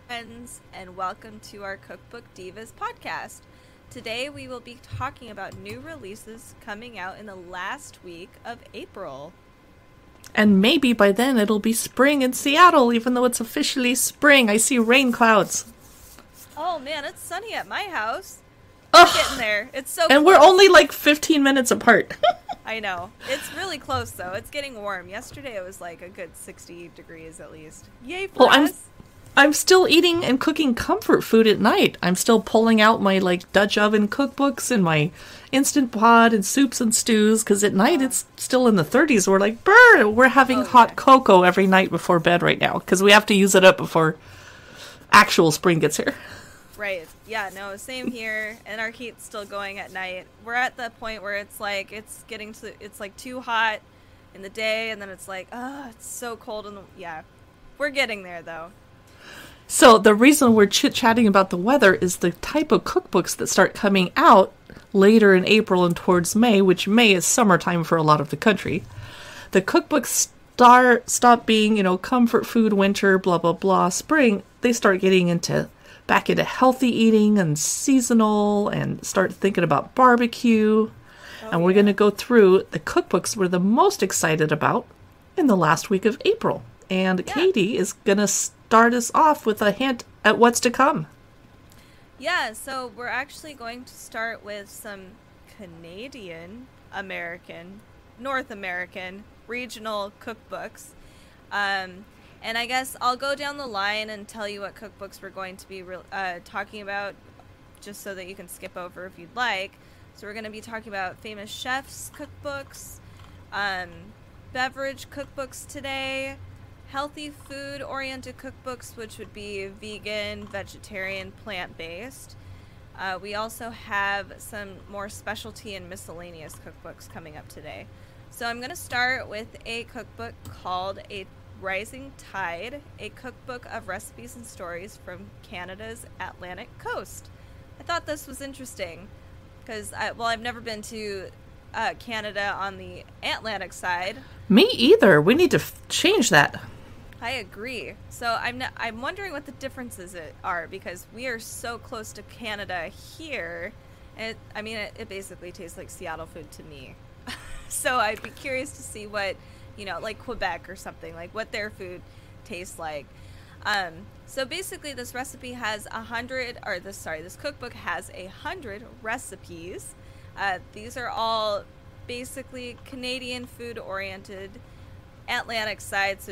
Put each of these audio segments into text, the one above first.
friends, and welcome to our Cookbook Divas podcast. Today we will be talking about new releases coming out in the last week of April. And maybe by then it'll be spring in Seattle, even though it's officially spring. I see rain clouds. Oh man, it's sunny at my house. Ugh. We're getting there. It's so And close. we're only like 15 minutes apart. I know. It's really close though. It's getting warm. Yesterday it was like a good 60 degrees at least. Yay for us. I'm still eating and cooking comfort food at night. I'm still pulling out my Dutch oven cookbooks and my Instant Pot and soups and stews, because at night it's still in the 30s. We're like, brr, we're having hot cocoa every night before bed right now, because we have to use it up before actual spring gets here. Right. Yeah, no, same here. And our heat's still going at night. We're at the point where it's like, it's like too hot in the day, and then it's like, it's so cold yeah. We're getting there though. So the reason we're chit-chatting about the weather is the type of cookbooks that start coming out later in April and towards May, which May is summertime for a lot of the country. The cookbooks stop being, comfort food, winter, blah, blah, blah, spring. They start getting back into healthy eating and seasonal, and start thinking about barbecue. And we're going to go through the cookbooks we're the most excited about in the last week of April. And Katie is going to start us off with a hint at what's to come. Yeah, so we're actually going to start with some Canadian American, North American regional cookbooks. And I guess I'll go down the line and tell you what cookbooks we're going to be talking about, just so that you can skip over if you'd like. So we're going to be talking about famous chefs' cookbooks, beverage cookbooks today, healthy food-oriented cookbooks, which would be vegan, vegetarian, plant-based. We also have some more specialty and miscellaneous cookbooks coming up today. So I'm going to start with a cookbook called A Rising Tide, a cookbook of recipes and stories from Canada's Atlantic coast. I thought this was interesting because, I've never been to Canada on the Atlantic side. Me either. We need to change that. I agree. So I'm wondering what the differences are, because we are so close to Canada here. And it basically tastes like Seattle food to me. So I'd be curious to see what, like Quebec or something, like what their food tastes like. So basically this recipe has this cookbook has 100 recipes. These are all basically Canadian food oriented, Atlantic side, so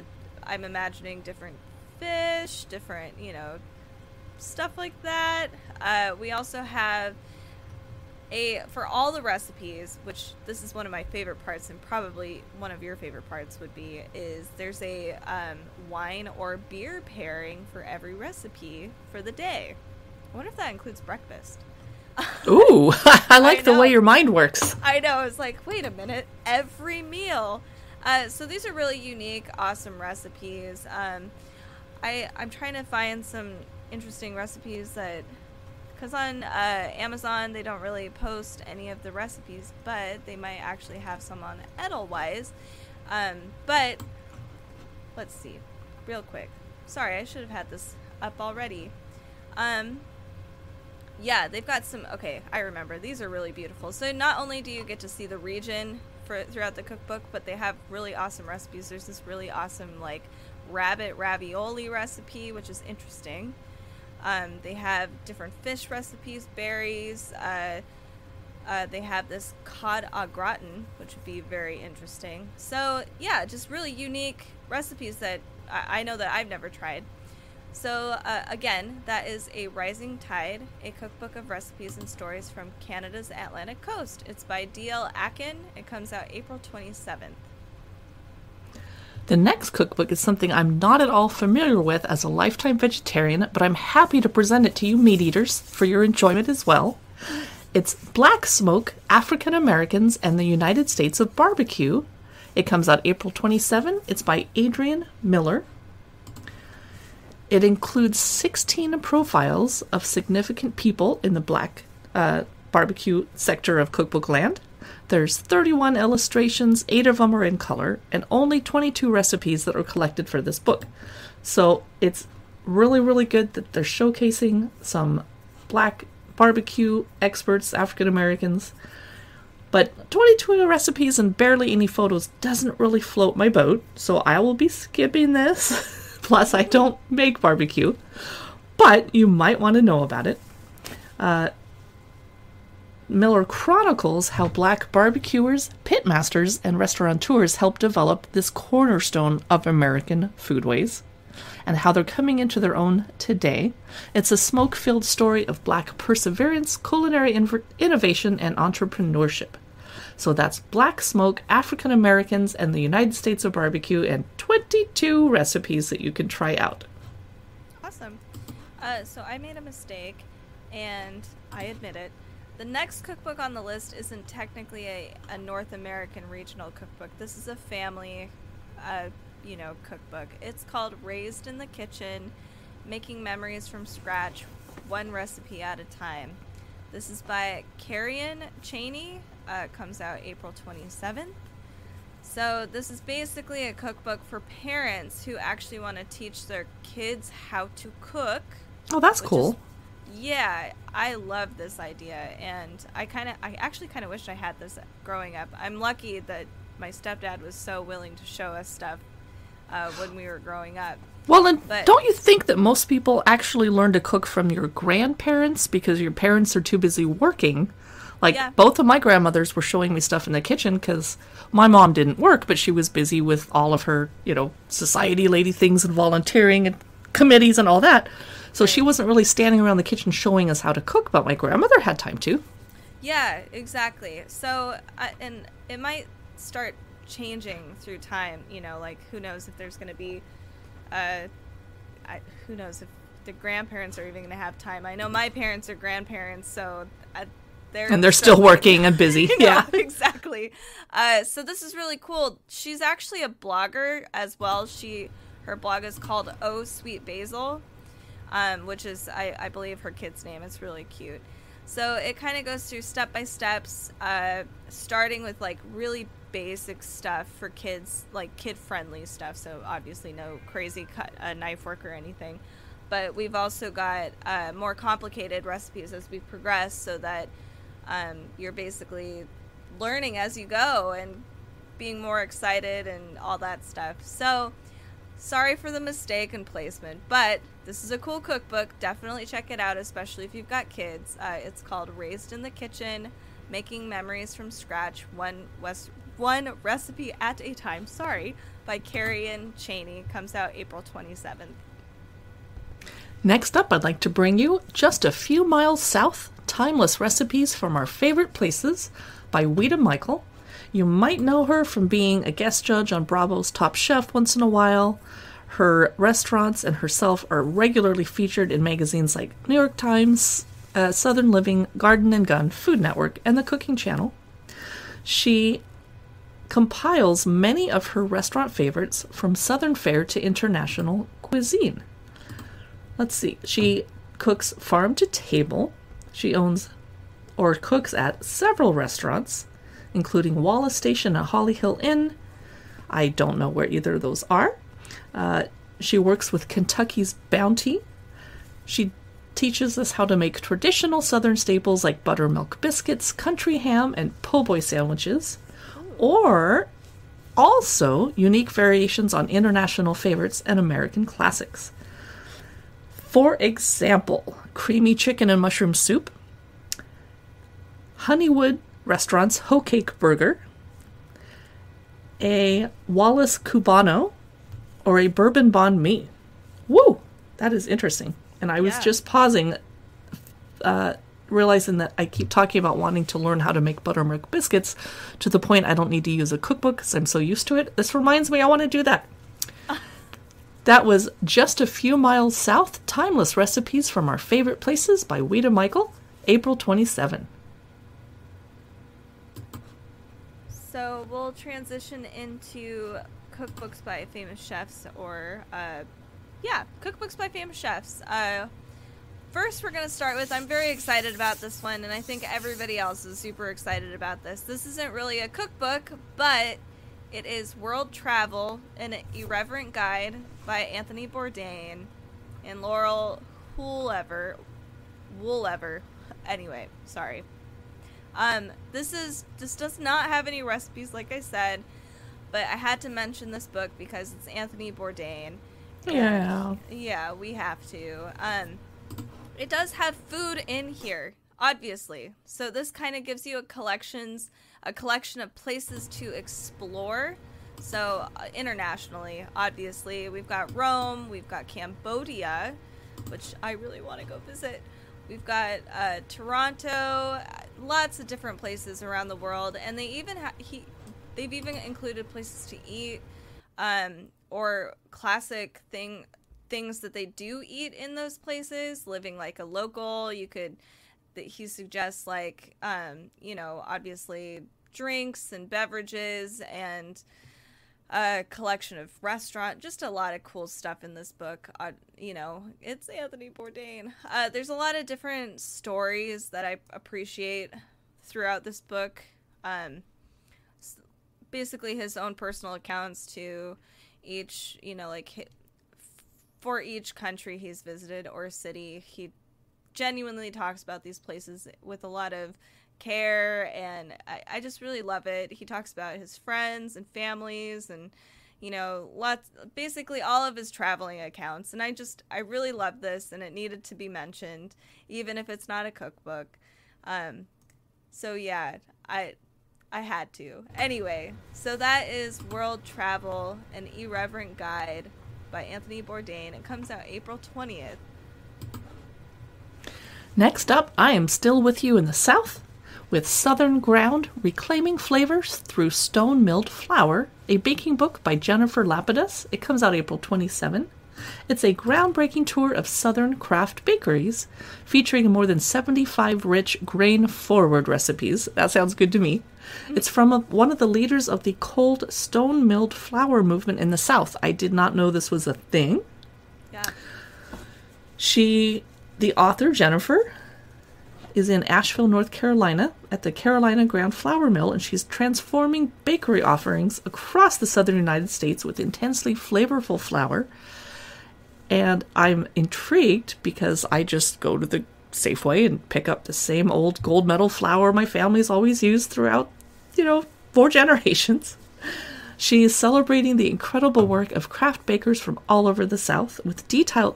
I'm imagining different fish, different, stuff like that. We also have for all the recipes, which this is one of my favorite parts, and probably one of your favorite parts is there's a wine or beer pairing for every recipe for the day. I wonder if that includes breakfast. Ooh, I like the way your mind works. I know. It's like, wait a minute, every meal. So these are really unique, awesome recipes. I'm trying to find some interesting recipes because on Amazon they don't really post any of the recipes, but they might actually have some on Edelweiss. But let's see, real quick. Sorry, I should have had this up already. Yeah, they've got some. Okay, I remember. These are really beautiful. So not only do you get to see the region throughout the cookbook, but they have really awesome recipes. There's this really awesome rabbit ravioli recipe, which is interesting. They have different fish recipes, berries. They have this cod au gratin, which would be very interesting. So yeah, just really unique recipes that I know that I've never tried. So again, that is A Rising Tide, a cookbook of recipes and stories from Canada's Atlantic coast. It's by D.L. Akin. It comes out April 27th. The next cookbook is something I'm not at all familiar with as a lifetime vegetarian, but I'm happy to present it to you meat eaters for your enjoyment as well. It's Black Smoke, African Americans and the United States of Barbecue. It comes out April 27th. It's by Adrian Miller. It includes 16 profiles of significant people in the Black barbecue sector of cookbook land. There's 31 illustrations, 8 of them are in color, and only 22 recipes that are collected for this book. So it's really, really good that they're showcasing some black barbecue experts, African Americans. But 22 recipes and barely any photos doesn't really float my boat, so I will be skipping this. Plus, I don't make barbecue, but you might want to know about it. Miller chronicles how black barbecuers, pitmasters, and restaurateurs helped develop this cornerstone of American foodways, and how they're coming into their own today. It's a smoke-filled story of black perseverance, culinary innovation, and entrepreneurship. So that's Black Smoke, African Americans, and the United States of Barbecue, and 22 recipes that you can try out. Awesome. So I made a mistake, and I admit it. The next cookbook on the list isn't technically a North American regional cookbook. This is a family cookbook. It's called Raised in the Kitchen, Making Memories from Scratch, One Recipe at a Time. This is by Carrie and Kaiti. Comes out April 27th. So this is basically a cookbook for parents who actually want to teach their kids how to cook. Oh, that's cool. Yeah, I love this idea, and I actually kind of wish I had this growing up. I'm lucky that my stepdad was so willing to show us stuff when we were growing up. Well, and don't you think that most people actually learn to cook from your grandparents because your parents are too busy working? Like, both of my grandmothers were showing me stuff in the kitchen because my mom didn't work, but she was busy with all of her, society lady things and volunteering and committees and all that. So she wasn't really standing around the kitchen showing us how to cook, but my grandmother had time to. Yeah, exactly. So, and it might start changing through time, like who knows if there's going to be, who knows if the grandparents are even going to have time. I know my parents are grandparents, so they're still working and busy. Yeah, exactly. So this is really cool. She's actually a blogger as well. Her blog is called Oh Sweet Basil, which is, I believe, her kid's name. It's really cute. So it kind of goes through step-by-steps, starting with, like, really basic stuff for kids, like kid-friendly stuff. So obviously no crazy knife work or anything. But we've also got more complicated recipes as we progress so that you're basically learning as you go and being more excited and all that stuff. So sorry for the mistake in placement, but this is a cool cookbook. Definitely check it out, especially if you've got kids. It's called Raised in the Kitchen, Making Memories from Scratch, One Recipe at a Time, by Carrie and Kaiti. Comes out April 27th. Next up, I'd like to bring you Just a Few Miles South, Timeless Recipes from Our Favorite Places by Weta Michael. You might know her from being a guest judge on Bravo's Top Chef once in a while. Her restaurants and herself are regularly featured in magazines like New York Times, Southern Living, Garden and Gun, Food Network, and the Cooking Channel. She compiles many of her restaurant favorites from Southern fare to international cuisine. Let's see. She cooks farm to table. She owns or cooks at several restaurants, including Wallace Station and Holly Hill Inn. I don't know where either of those are. She works with Kentucky's Bounty. She teaches us how to make traditional Southern staples like buttermilk biscuits, country ham, and po' boy sandwiches, or also unique variations on international favorites and American classics. For example, creamy chicken and mushroom soup, Honeywood Restaurant's hoe cake burger, a Wallace Cubano, or a bourbon banh mi. Woo! That is interesting. And I was just pausing, realizing that I keep talking about wanting to learn how to make buttermilk biscuits to the point I don't need to use a cookbook because I'm so used to it. This reminds me I want to do that. That was Just a Few Miles South, Timeless Recipes from Our Favorite Places by Weta Michael, April 27. So we'll transition into cookbooks by famous chefs, or cookbooks by famous chefs. First, we're going to start with, I'm very excited about this one, and I think everybody else is super excited about this. This isn't really a cookbook, but it is World Travel, an Irreverent Guide by Anthony Bourdain. and Laurel Woolever. Anyway, sorry. This does not have any recipes, like I said, but I had to mention this book because it's Anthony Bourdain. Yeah, we have to. It does have food in here, obviously. So this kind of gives you a collection of places to explore. So internationally, obviously, we've got Rome, we've got Cambodia, which I really want to go visit. We've got Toronto, lots of different places around the world, and they've even included places to eat, or classic things that they do eat in those places. Living like a local, he suggests like obviously drinks and beverages and a collection of restaurant, just a lot of cool stuff in this book. It's Anthony Bourdain. There's a lot of different stories that I appreciate throughout this book. Basically his own personal accounts to each, for each country he's visited or city. He genuinely talks about these places with a lot of care, and I just really love it. He talks about his friends and families and basically all of his traveling accounts, and I really love this, and it needed to be mentioned even if it's not a cookbook. So yeah, I had to. Anyway, so that is World Travel, an Irreverent Guide by Anthony Bourdain. It comes out April 20th. Next up, I Am Still With You in the South, with Southern Ground, Reclaiming Flavors Through Stone-Milled Flour, a baking book by Jennifer Lapidus. It comes out April 27. It's a groundbreaking tour of Southern craft bakeries, featuring more than 75 rich, grain-forward recipes. That sounds good to me. It's from one of the leaders of the cold stone-milled flour movement in the South. I did not know this was a thing. Yeah. The author, Jennifer, is in Asheville, North Carolina, at the Carolina Ground Flour Mill, and she's transforming bakery offerings across the southern United States with intensely flavorful flour. And I'm intrigued because I just go to the Safeway and pick up the same old gold medal flour my family's always used throughout, 4 generations. She is celebrating the incredible work of craft bakers from all over the South with detailed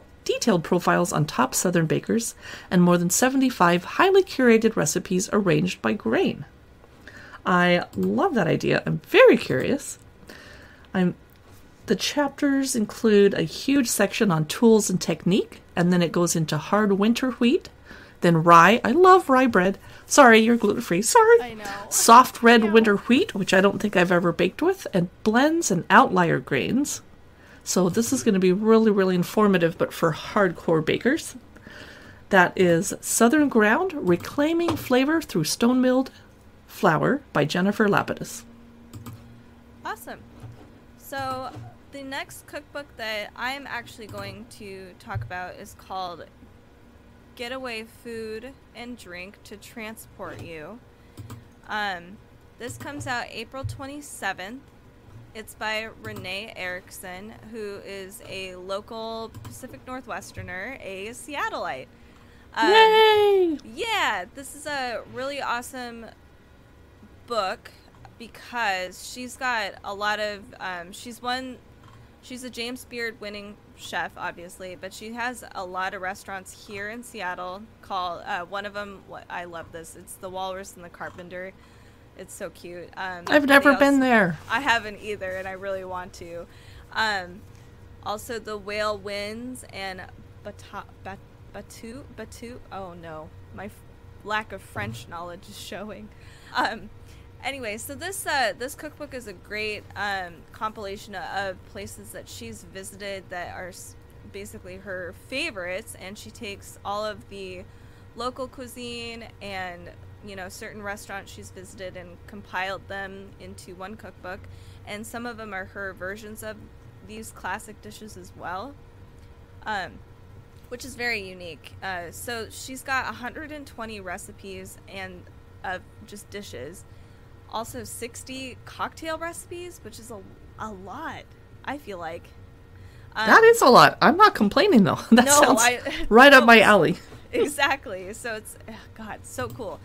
profiles on top Southern bakers and more than 75 highly curated recipes arranged by grain. I love that idea. I'm very curious. The chapters include a huge section on tools and technique, and then it goes into hard winter wheat, then rye. I love rye bread. Sorry, you're gluten-free. Sorry. I know. Soft red winter wheat, which I don't think I've ever baked with, and blends and outlier grains. So this is going to be really, really informative, but for hardcore bakers. That is Southern Ground, Reclaiming Flavor Through Stone-Milled Flour by Jennifer Lapidus. Awesome. So the next cookbook that I am actually going to talk about is called Getaway Food and Drink to Transport You. This comes out April 27th. It's by Renee Erickson, who is a local Pacific Northwesterner, a Seattleite. Yay! Yeah, this is a really awesome book because she's got a lot of, she's a James Beard winning chef, obviously, but she has a lot of restaurants here in Seattle called, one of them, I love this, it's The Walrus and the Carpenter. It's so cute. I've never been there. I haven't either, and I really want to. Also, The Whale Wins and Batu. Oh no, my lack of French knowledge is showing. Anyway, so this cookbook is a great compilation of places that she's visited that are basically her favorites, and she takes all of the local cuisine and certain restaurants she's visited and compiled them into one cookbook, and some of them are her versions of these classic dishes as well, which is very unique. So she's got 120 recipes and of just dishes, also 60 cocktail recipes, which is a lot, I feel like. That is a lot. I'm not complaining, though. That sounds right up my alley. Exactly. So it's, God, so cool.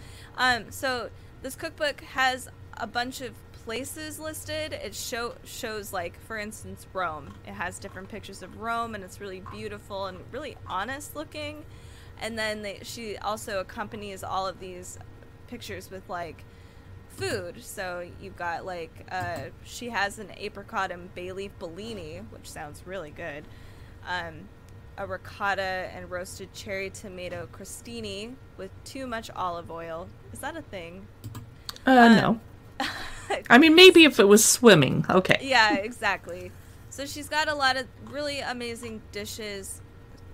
So this cookbook has a bunch of places listed. It shows, like, for instance, Rome. It has different pictures of Rome, and it's really beautiful and really honest looking. And then she also accompanies all of these pictures with, like, food. So you've got, like, she has an apricot and bay leaf Bellini, which sounds really good. A ricotta and roasted cherry tomato crostini with too much olive oil. Is that a thing? No. I mean, maybe if it was swimming. Okay. Yeah, exactly. So she's got a lot of really amazing dishes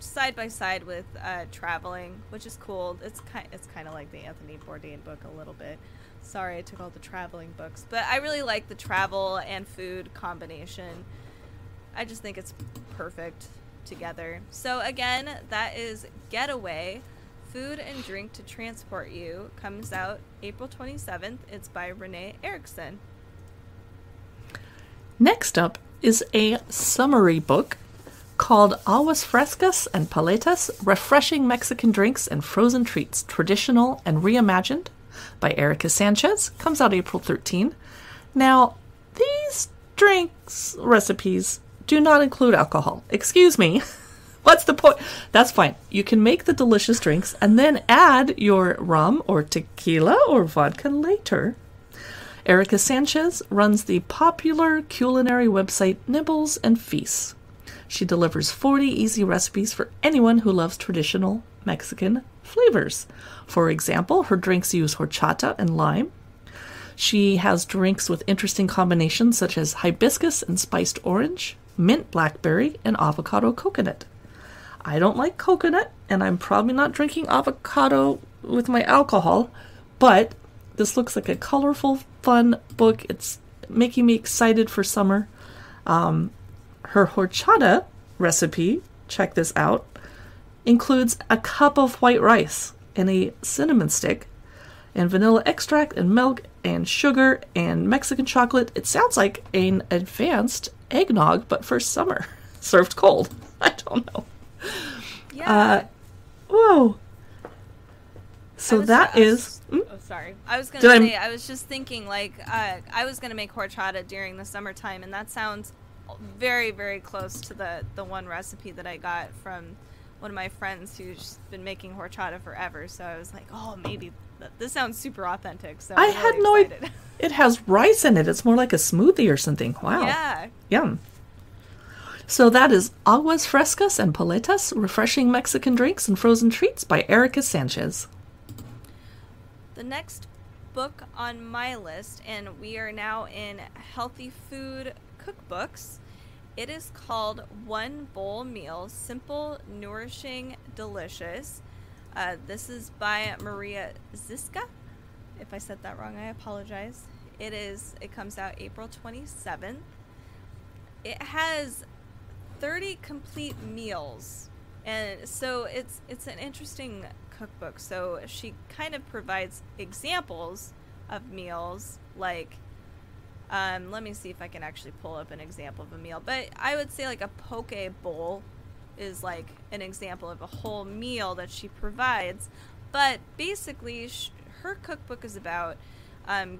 side by side with traveling, which is cool. It's kind of like the Anthony Bourdain book a little bit. Sorry, I took all the traveling books, but I really like the travel and food combination. I just think it's perfect together. So again, that is Getaway, Food and Drink to Transport You. Comes out April 27th. It's by Renee Erickson. Next up is a summary book called Aguas, Frescas, and Paletas, Refreshing Mexican Drinks and Frozen Treats, Traditional and Reimagined, by Erica Sanchez. Comes out April 13. Now, these drinks recipes do not include alcohol. Excuse me. What's the point? That's fine. You can make the delicious drinks and then add your rum or tequila or vodka later. Erica Sanchez runs the popular culinary website Nibbles and Feasts. She delivers 40 easy recipes for anyone who loves traditional Mexican flavors. For example, her drinks use horchata and lime. She has drinks with interesting combinations such as hibiscus and spiced orange, mint blackberry, and avocado coconut. I don't like coconut, and I'm probably not drinking avocado with my alcohol, but this looks like a colorful, fun book. It's making me excited for summer. Her horchata recipe, check this out, includes a cup of white rice and a cinnamon stick and vanilla extract and milk and sugar and Mexican chocolate. It sounds like an advanced eggnog, but for summer, served cold. I don't know. Yeah. Whoa. So sorry. I was going to say, I was just thinking, like, I was going to make horchata during the summertime, and that sounds very, very close to the one recipe that I got from one of my friends who's been making horchata forever. So I was like, oh, maybe this sounds super authentic. So I had no idea. It has rice in it. It's more like a smoothie or something. Wow. Yeah. Yum. So that is Aguas, Frescas, and Paletas, Refreshing Mexican Drinks and Frozen Treats by Erica Sanchez. The next book on my list, and we are now in healthy food cookbooks. It is called One Bowl Meal, Simple, Nourishing, Delicious. This is by Maria Ziska. If I said that wrong, I apologize. It comes out April 27th. It has 30 complete meals, and so it's an interesting cookbook. So she kind of provides examples of meals, like let me see if I can actually pull up an example of a meal, but I would say like a poke bowl is like an example of a whole meal that she provides. But basically her cookbook is about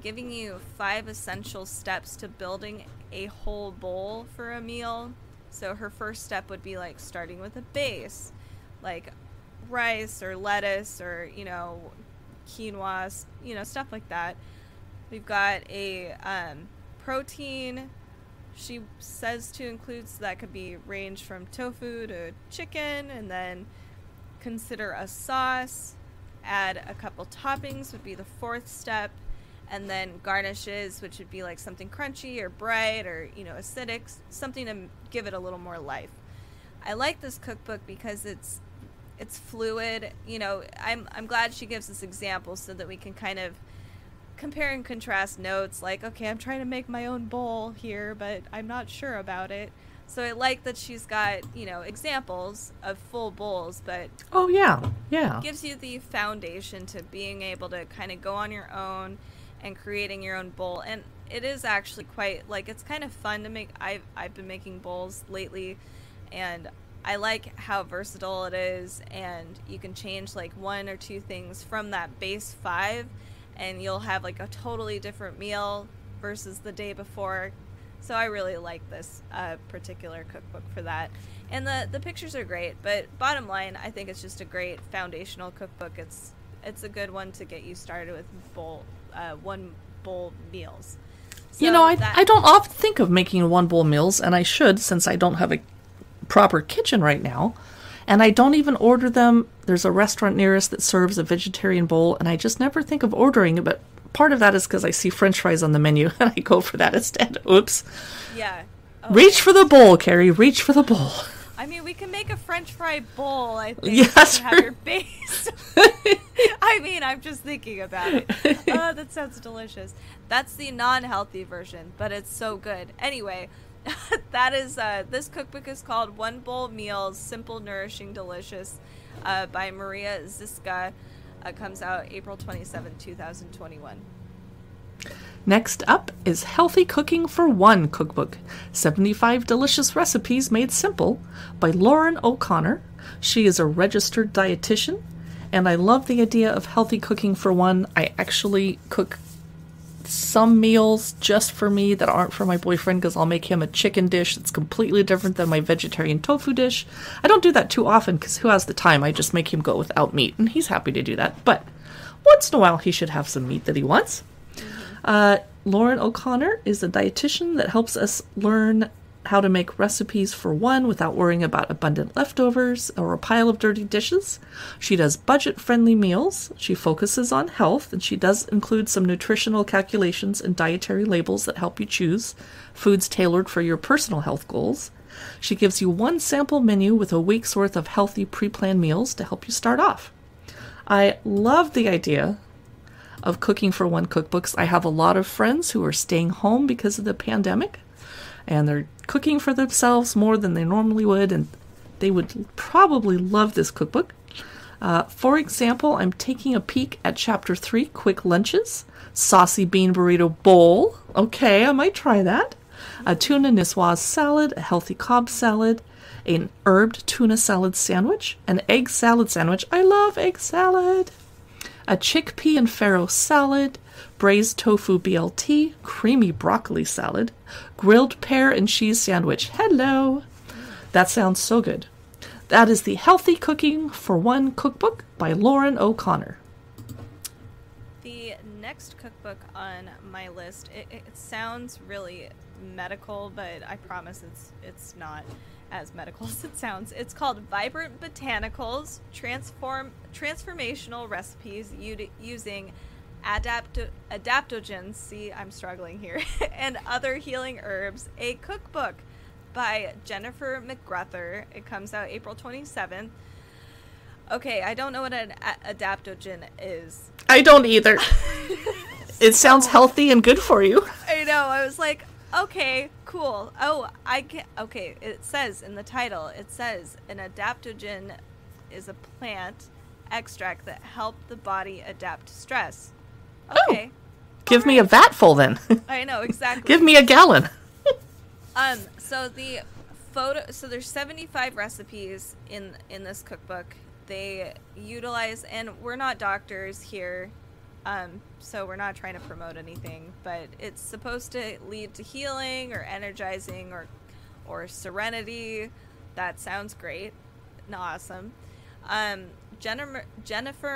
giving you 5 essential steps to building a whole bowl for a meal. So her first step would be like starting with a base, like rice or lettuce or, quinoa, stuff like that. We've got a protein. She says to include, so that could be range from tofu to chicken, and then consider a sauce. Add a couple toppings would be the 4th step. And then garnishes, which would be like something crunchy or bright or, acidic, something to give it a little more life. I like this cookbook because it's fluid. I'm glad she gives us examples so that we can kind of compare and contrast notes. Like, okay, I'm trying to make my own bowl here, but I'm not sure about it. So I like that she's got, examples of full bowls, but oh yeah, gives you the foundation to being able to kind of go on your own and creating your own bowl. And it is actually quite, like, it's kind of fun to make. I've been making bowls lately, and I like how versatile it is, and you can change like 1 or 2 things from that base 5, and you'll have like a totally different meal versus the day before. So I really like this particular cookbook for that. And the pictures are great, but bottom line, I think it's just a great foundational cookbook. It's a good one to get you started with one bowl meals. So I don't often think of making one bowl meals, and I should, since I don't have a proper kitchen right now. And I don't even order them. There's a restaurant near us that serves a vegetarian bowl, and I just never think of ordering it. But part of that is because I see French fries on the menu, and I go for that instead. Oops. Yeah. Reach for the bowl, Carrie. Reach for the bowl. I mean, we can make a French fry bowl, I think. Yes. Have your base. I mean, I'm just thinking about it. Oh, that sounds delicious. That's the non-healthy version, but it's so good. Anyway, that is, this cookbook is called One Bowl Meals, Simple, Nourishing, Delicious, by Maria Ziska. Comes out April 27, 2021. Next up is Healthy Cooking for One Cookbook, 75 Delicious Recipes Made Simple by Lauren O'Connor. She is a registered dietitian, and I love the idea of healthy cooking for one. I actually cook some meals just for me that aren't for my boyfriend, because I'll make him a chicken dish that's completely different than my vegetarian tofu dish. I don't do that too often because who has the time? I just make him go without meat, and he's happy to do that. But once in a while, he should have some meat that he wants. Lauren O'Connor is a dietitian that helps us learn how to make recipes for one without worrying about abundant leftovers or a pile of dirty dishes. She does budget-friendly meals. She focuses on health, and she does include some nutritional calculations and dietary labels that help you choose foods tailored for your personal health goals. She gives you one sample menu with a week's worth of healthy pre-planned meals to help you start off. I love the idea of cooking for one cookbooks. I have a lot of friends who are staying home because of the pandemic, and they're cooking for themselves more than they normally would, and they would probably love this cookbook. For example, I'm taking a peek at Chapter 3, Quick Lunches. Saucy bean burrito bowl. Okay, I might try that. A tuna niçoise salad, a healthy Cobb salad, an herbed tuna salad sandwich, an egg salad sandwich. I love egg salad. A chickpea and farro salad, braised tofu BLT, creamy broccoli salad, grilled pear and cheese sandwich. Hello! That sounds so good. That is the Healthy Cooking for One cookbook by Lauren O'Connor. The next cookbook on my list, it sounds really medical, but I promise it's not as medical as it sounds. It's called Vibrant Botanicals, Transformational Recipes Using Adaptogens, see, I'm struggling here, and Other Healing Herbs, a cookbook by Jennifer McGruther. It comes out April 27th. Okay, I don't know what an adaptogen is. I don't either. It sounds healthy and good for you. I know, I was like, okay, cool. Oh, okay, it says in the title, it says an adaptogen is a plant extract that help the body adapt to stress. Okay. Oh, give me a vat full then. I know, exactly. Give me a gallon. So there's 75 recipes in this cookbook. They utilize, and we're not doctors here, so we're not trying to promote anything, but it's supposed to lead to healing or energizing or serenity. That sounds great and awesome. Jennifer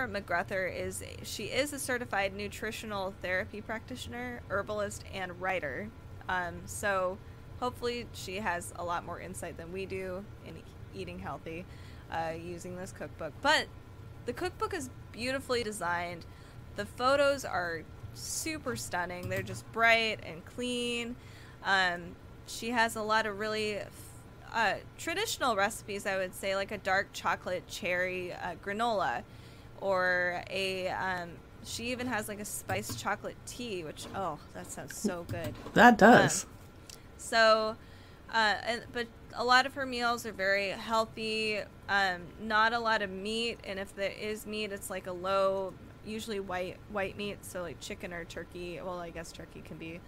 McGruther is a certified nutritional therapy practitioner, herbalist, and writer. So hopefully she has a lot more insight than we do in eating healthy using this cookbook. But the cookbook is beautifully designed. The photos are super stunning. They're just bright and clean. She has a lot of really traditional recipes, I would say, like a dark chocolate cherry granola, or she even has like a spiced chocolate tea, which, oh, that sounds so good. That does. But a lot of her meals are very healthy, not a lot of meat, and if there is meat, it's like a low, usually white meat, so like chicken or turkey. Well, I guess turkey can be,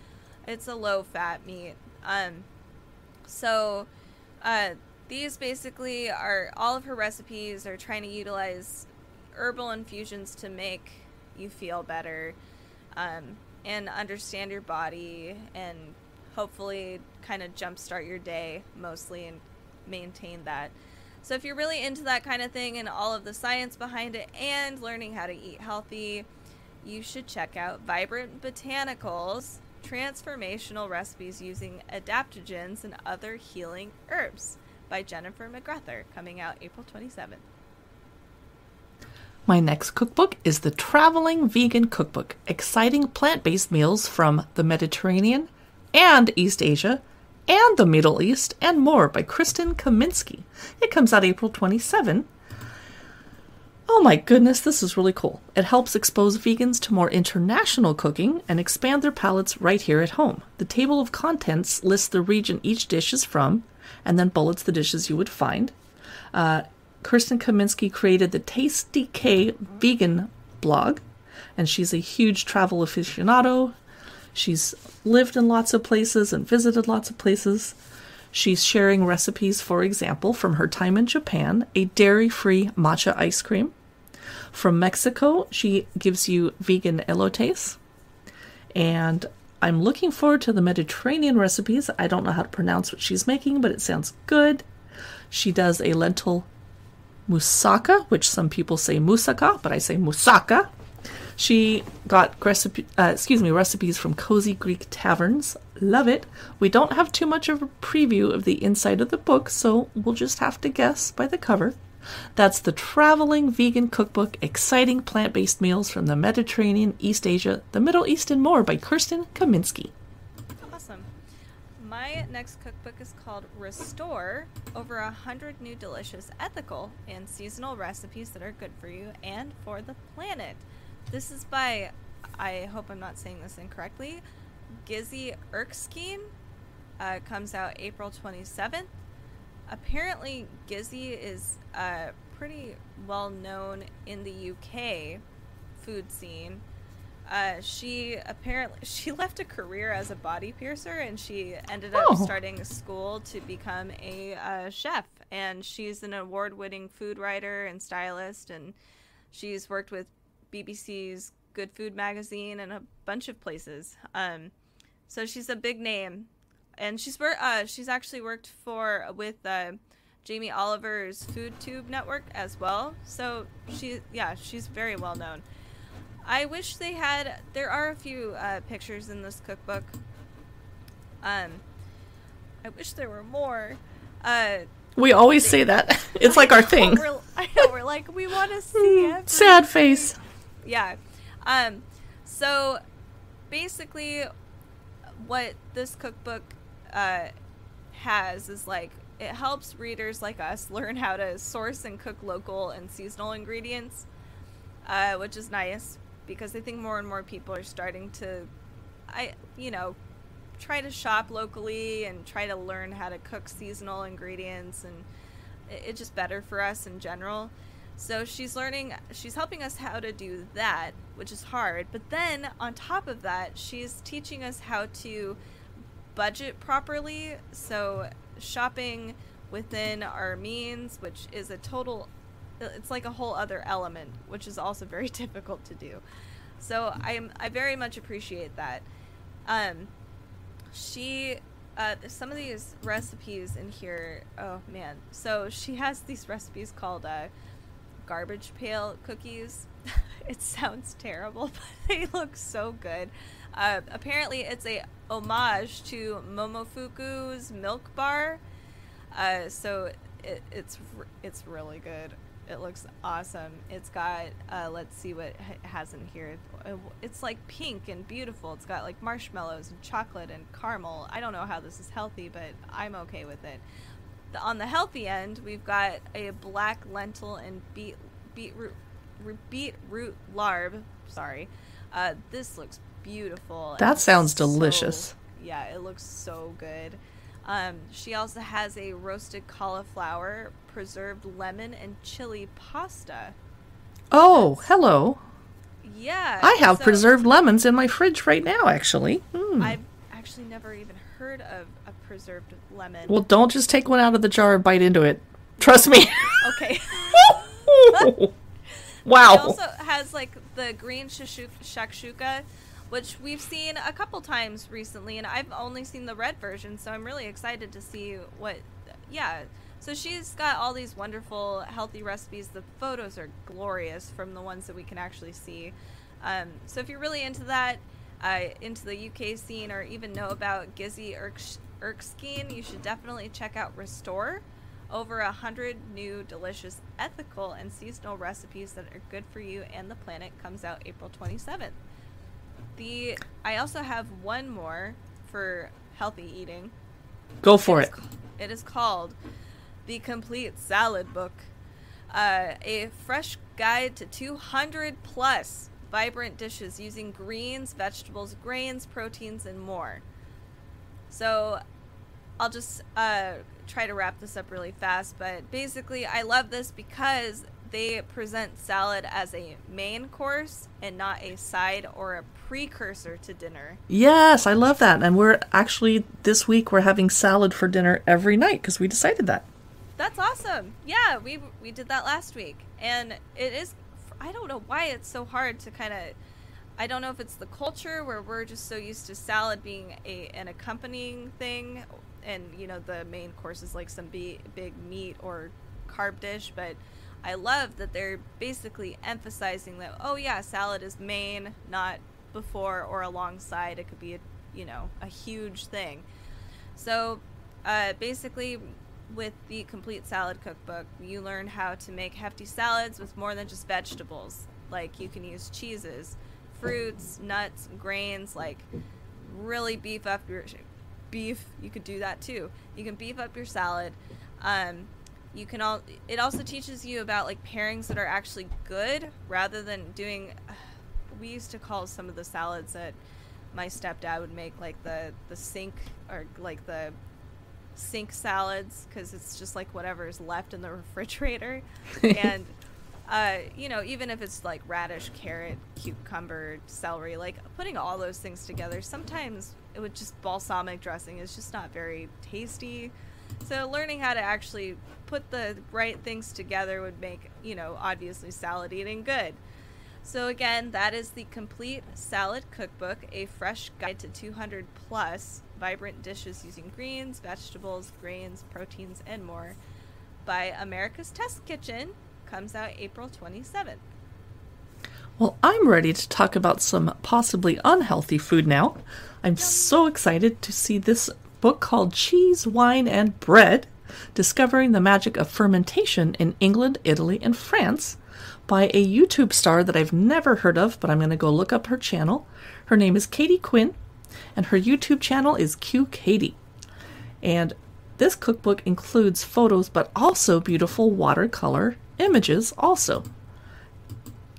it's a low fat meat. These basically are all of her recipes are trying to utilize herbal infusions to make you feel better, and understand your body, and hopefully kind of jumpstart your day mostly and maintain that. So if you're really into that kind of thing and all of the science behind it and learning how to eat healthy, you should check out Vibrant Botanicals, Transformational Recipes Using Adaptogens and Other Healing Herbs by Jennifer McGrether, coming out April 27th. My next cookbook is the Traveling Vegan Cookbook, Exciting Plant-Based Meals from the Mediterranean and East Asia and the Middle East and More by Kristen Kaminsky. It comes out April 27. Oh my goodness, this is really cool. It helps expose vegans to more international cooking and expand their palates right here at home. The table of contents lists the region each dish is from and then bullets the dishes you would find. Kristen Kaminsky created the Tasty K vegan blog, and she's a huge travel aficionado. She's lived in lots of places and visited lots of places. She's sharing recipes, for example, from her time in Japan, a dairy-free matcha ice cream. From Mexico, she gives you vegan elotes. And I'm looking forward to the Mediterranean recipes. I don't know how to pronounce what she's making, but it sounds good. She does a lentil moussaka, which some people say moussaka, but I say moussaka. She got recipes from Cozy Greek Taverns. Love it. We don't have too much of a preview of the inside of the book, so we'll just have to guess by the cover. That's the Traveling Vegan Cookbook, Exciting Plant-Based Meals from the Mediterranean, East Asia, the Middle East, and More by Kristen Kaminsky. Awesome. My next cookbook is called Restore, over 100 new delicious, ethical, and seasonal recipes that are good for you and for the planet. This is by, I hope I'm not saying this incorrectly, Gizzy Erskine. Comes out April 27th. Apparently, Gizzy is pretty well known in the UK food scene. She left a career as a body piercer, and she ended up starting a school to become a chef. And she's an award-winning food writer and stylist, and she's worked with BBC's Good Food magazine and a bunch of places. So she's a big name, and she's actually worked with Jamie Oliver's Food Tube network as well. So she's very well known. I wish there are a few pictures in this cookbook. I wish there were more. We always say that. It's like our thing. I know, we're like, we want to see everything. Sad face. Yeah. So basically what this cookbook has is like, it helps readers like us learn how to source and cook local and seasonal ingredients, which is nice because I think more and more people are starting to, try to shop locally and try to learn how to cook seasonal ingredients, and it's just better for us in general. So she's helping us how to do that, which is hard. But then on top of that, she's teaching us how to budget properly. So shopping within our means, which is it's like a whole other element, which is also very difficult to do. So I very much appreciate that. Some of these recipes in here, oh man. So she has these recipes called garbage pail cookies. It sounds terrible, but they look so good. Apparently it's a homage to Momofuku's Milk Bar. So it's really good. It looks awesome. It's got, let's see what it has in here. It's like pink and beautiful. It's got like marshmallows and chocolate and caramel. I don't know how this is healthy, but I'm okay with it. On the healthy end, we've got a black lentil and beetroot larb. Sorry. This looks beautiful. That sounds delicious. Yeah, it looks so good. She also has a roasted cauliflower, preserved lemon, and chili pasta. Oh, hello. Yeah. I have preserved lemons in my fridge right now, actually. I've actually never even heard of a preserved lemon. Well, don't just take one out of the jar and bite into it. Trust me. Okay. Wow. It also has like the green shakshuka, which we've seen a couple times recently, and I've only seen the red version, so I'm really excited to see what. Yeah. So she's got all these wonderful healthy recipes. The photos are glorious from the ones that we can actually see. So if you're really into that, into the UK scene, or even know about Gizzy Erskine, you should definitely check out Restore. Over 100 new, delicious, ethical, and seasonal recipes that are good for you and the planet comes out April 27th. I also have one more for healthy eating. Go for it. It is called The Complete Salad Book. A fresh guide to 200 plus vibrant dishes using greens, vegetables, grains, proteins, and more. So I'll just try to wrap this up really fast, but basically I love this because they present salad as a main course and not a side or a precursor to dinner. Yes, I love that. And we're actually, this week, we're having salad for dinner every night because we decided that. That's awesome. Yeah, we did that last week. And it is, I don't know why it's so hard to kind of, I don't know if it's the culture where we're just so used to salad being an accompanying thing, and you know the main course is like some big meat or carb dish, but I love that they're basically emphasizing that, oh yeah, salad is main, not before or alongside. It could be a huge thing. So basically with the Complete Salad Cookbook, you learn how to make hefty salads with more than just vegetables. Like you can use cheeses, fruits, nuts, grains, like really beef up your beef. You could do that too. You can beef up your salad. It also teaches you about like pairings that are actually good rather than doing, we used to call some of the salads that my stepdad would make like the sink, or like the sink salads, because it's just like whatever's left in the refrigerator. And even if it's like radish, carrot, cucumber, celery, like putting all those things together, sometimes it would just balsamic dressing is just not very tasty. So learning how to actually put the right things together would make, obviously salad eating good. So again, that is the Complete Salad Cookbook, a fresh guide to 200 plus vibrant dishes using greens, vegetables, grains, proteins, and more, by America's Test Kitchen. Comes out April 27th. Well, I'm ready to talk about some possibly unhealthy food now. I'm so excited to see this book called Cheese, Wine, and Bread, Discovering the Magic of Fermentation in England, Italy, and France, by a YouTube star that I've never heard of, but I'm going to go look up her channel. Her name is Katie Quinn, and her YouTube channel is Kaiti. And this cookbook includes photos, but also beautiful watercolor images also.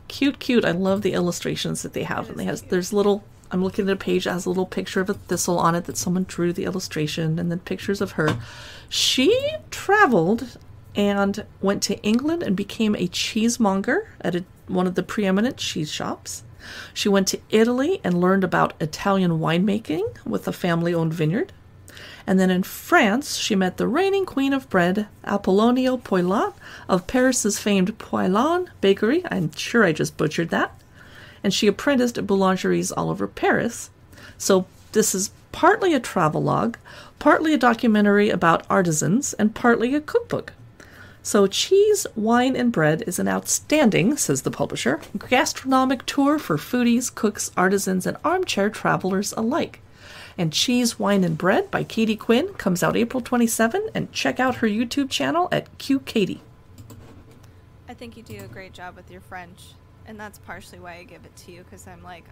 Cute. I love the illustrations that they have. And I'm looking at a page that has a little picture of a thistle on it that someone drew the illustration, and then pictures of her. She traveled and went to England and became a cheesemonger at one of the preeminent cheese shops. She went to Italy and learned about Italian winemaking with a family-owned vineyard. And then in France, she met the reigning queen of bread, Apollonio Poilâne, of Paris's famed Poilâne Bakery. I'm sure I just butchered that. And she apprenticed at boulangeries all over Paris. So this is partly a travelogue, partly a documentary about artisans, and partly a cookbook. So Cheese, Wine, and Bread is an outstanding, says the publisher, gastronomic tour for foodies, cooks, artisans, and armchair travelers alike. And Cheese, Wine, and Bread by Katie Quinn comes out April 27, and check out her YouTube channel at Kaiti. I think you do a great job with your French, and that's partially why I give it to you, because I'm like,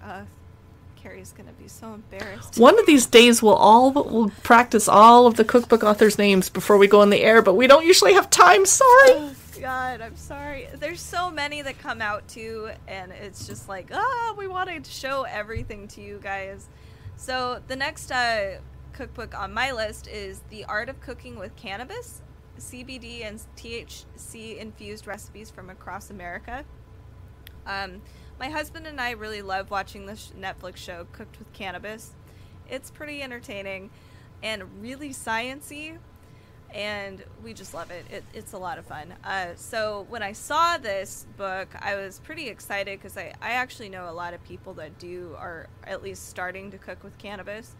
Carrie's going to be so embarrassed. One of these days we'll practice all of the cookbook authors' names before we go on the air, but we don't usually have time, sorry! Oh, God, I'm sorry. There's so many that come out, too, and it's just like, we wanted to show everything to you guys. So the next cookbook on my list is The Art of Cooking with Cannabis, CBD and THC-infused recipes from across America. My husband and I really love watching this Netflix show, Cooked with Cannabis. It's pretty entertaining. and really sciencey, and we just love it. It's a lot of fun. So when I saw this book, I was pretty excited because I actually know a lot of people that are at least starting to cook with cannabis,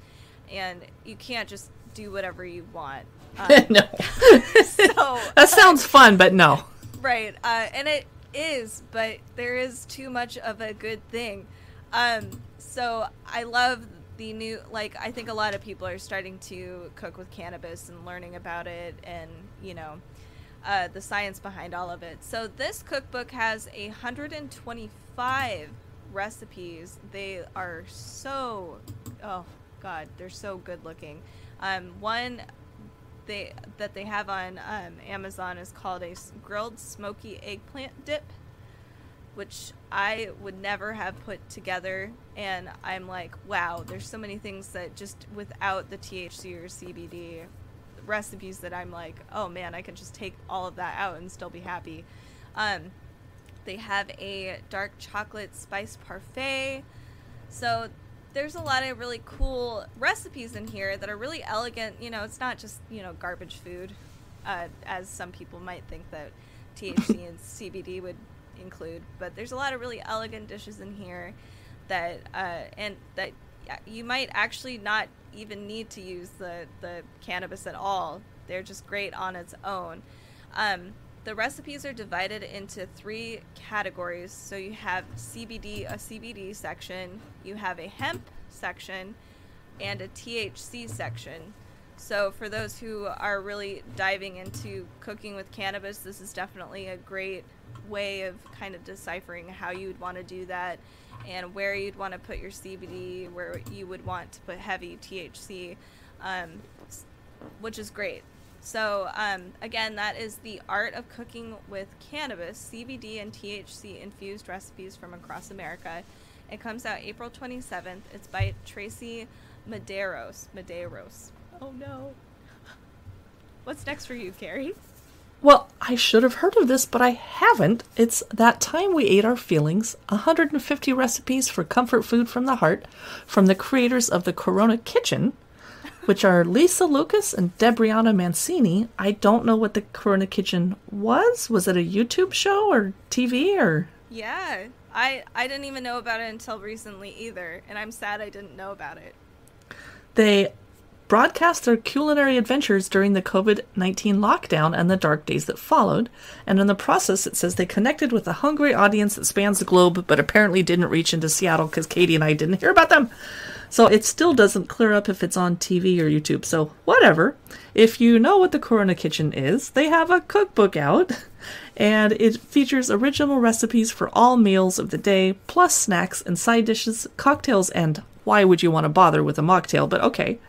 and you can't just do whatever you want. No. So that sounds fun, but no. Right. And it is, but there is too much of a good thing. So I love the new, like, I think a lot of people are starting to cook with cannabis and learning about it and, you know, the science behind all of it. So this cookbook has 125 recipes. They are so, oh God, they're so good looking. One that they have on Amazon is called a grilled smoky eggplant dip, which I would never have put together, and I'm like, wow, there's so many things that just without the THC or CBD recipes that I'm like, oh man, I can just take all of that out and still be happy. They have a dark chocolate spice parfait. So there's a lot of really cool recipes in here that are really elegant. You know, it's not just, you know, garbage food, as some people might think that THC and CBD would include. But there's a lot of really elegant dishes in here that you might actually not even need to use the cannabis at all. They're just great on its own. The recipes are divided into 3 categories. So you have a CBD section, you have a hemp section, and a THC section. So for those who are really diving into cooking with cannabis, this is definitely a great way of kind of deciphering how you would want to do that and where you'd want to put your CBD, where you would want to put heavy THC, which is great. So, again, that is The Art of Cooking with Cannabis, CBD and THC-infused recipes from across America. It comes out April 27th. It's by Tracy Medeiros. Oh, no. What's next for you, Carrie? Well, I should have heard of this, but I haven't. It's That Time We Ate Our Feelings, 150 recipes for comfort food from the heart, from the creators of the Corona Kitchen, which are Lisa Lucas and Debriana Mancini. I don't know what the Corona Kitchen was. Was it a YouTube show or TV or? Yeah, I didn't even know about it until recently either, and I'm sad I didn't know about it. They broadcast their culinary adventures during the COVID-19 lockdown and the dark days that followed, and in the process it says they connected with a hungry audience that spans the globe, but apparently didn't reach into Seattle because Katie and I didn't hear about them. So it still doesn't clear up if it's on TV or YouTube, so whatever. If you know what the Corona Kitchen is, they have a cookbook out, and it features original recipes for all meals of the day, plus snacks and side dishes, cocktails, and why would you want to bother with a mocktail, but okay.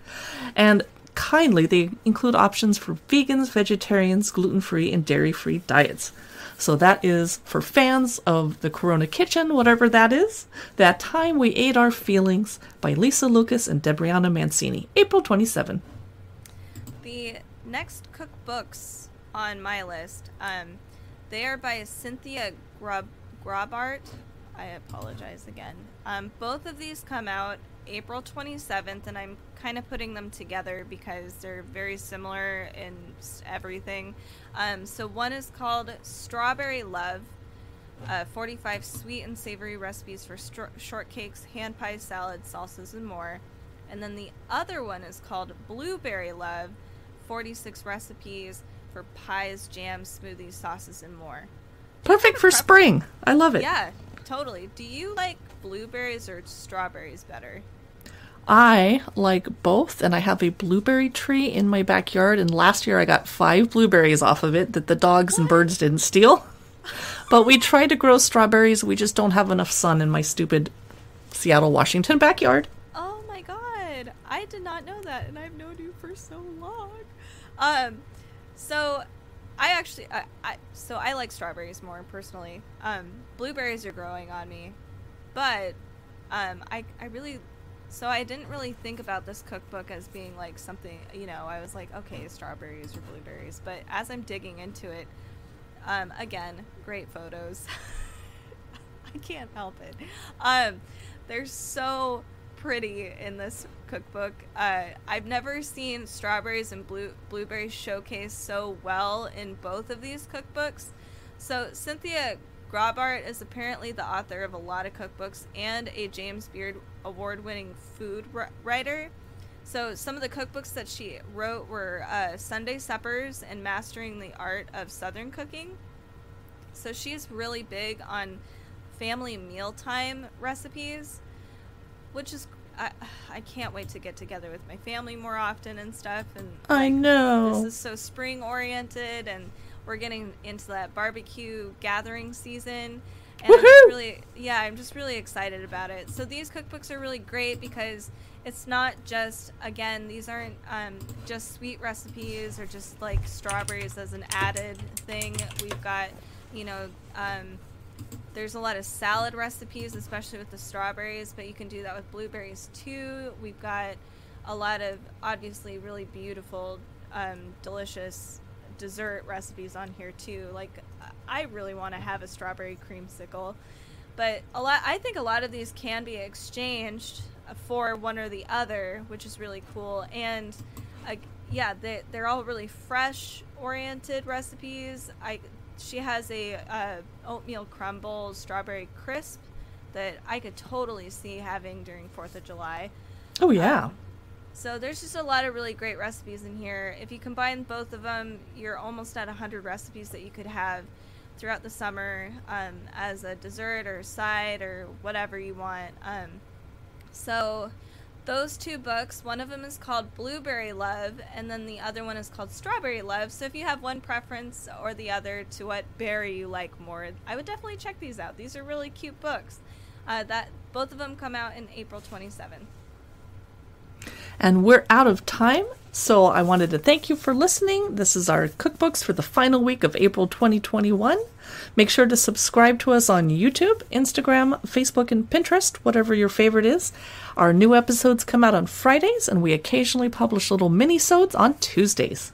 And kindly, they include options for vegans, vegetarians, gluten-free, and dairy-free diets. So that is for fans of the Corona Kitchen, whatever that is. That Time We Ate Our Feelings by Lisa Lucas and Debriana Mancini, April 27. The next cookbooks on my list, they are by Cynthia Grobart. I apologize again. Both of these come out April 27th, and I'm kind of putting them together because they're very similar in everything. So one is called Strawberry Love, 45 sweet and savory recipes for shortcakes, hand pies, salads, salsas, and more. And then the other one is called Blueberry Love, 46 recipes for pies, jams, smoothies, sauces, and more. Perfect for spring. I love it. Yeah, totally. Do you like blueberries or strawberries better? I like both, and I have a blueberry tree in my backyard, and last year I got 5 blueberries off of it that the dogs and birds didn't steal. But we tried to grow strawberries. We just don't have enough sun in my stupid Seattle, Washington backyard. Oh my god. I did not know that, and I've known you for so long. So I actually, I like strawberries more personally. Blueberries are growing on me, but so I didn't really think about this cookbook as being like something, you know, I was like, okay, strawberries or blueberries, but as I'm digging into it, again, great photos. I can't help it. They're so pretty in this cookbook. I've never seen strawberries and blueberries showcased so well in both of these cookbooks. So Cynthia Grobart is apparently the author of a lot of cookbooks and a James Beard award-winning food writer. So some of the cookbooks that she wrote were Sunday Suppers and Mastering the Art of Southern Cooking. So she's really big on family mealtime recipes, which is I can't wait to get together with my family more often and stuff. And like, I know. this is so spring oriented, and we're getting into that barbecue gathering season. And I'm just really excited about it. So these cookbooks are really great because it's not just, again, these aren't just sweet recipes or just like strawberries as an added thing. We've got, there's a lot of salad recipes, especially with the strawberries, but you can do that with blueberries too. We've got a lot of obviously really beautiful, delicious dessert recipes on here too. Like, I really want to have a strawberry creamsicle, but I think a lot of these can be exchanged for one or the other, which is really cool. And they're all really fresh oriented recipes. She has a oatmeal crumble strawberry crisp that I could totally see having during 4th of July. Oh, yeah. So there's just a lot of really great recipes in here. If you combine both of them, you're almost at 100 recipes that you could have throughout the summer as a dessert or side or whatever you want. So those two books, one of them is called Blueberry Love, and then the other one is called Strawberry Love. So if you have one preference or the other to what berry you like more, I would definitely check these out. These are really cute books. Both of them come out in April 27th. And we're out of time, so I wanted to thank you for listening. This is our cookbooks for the final week of April 2021. Make sure to subscribe to us on YouTube, Instagram, Facebook, and Pinterest, whatever your favorite is. Our new episodes come out on Fridays, and we occasionally publish little mini-sodes on Tuesdays.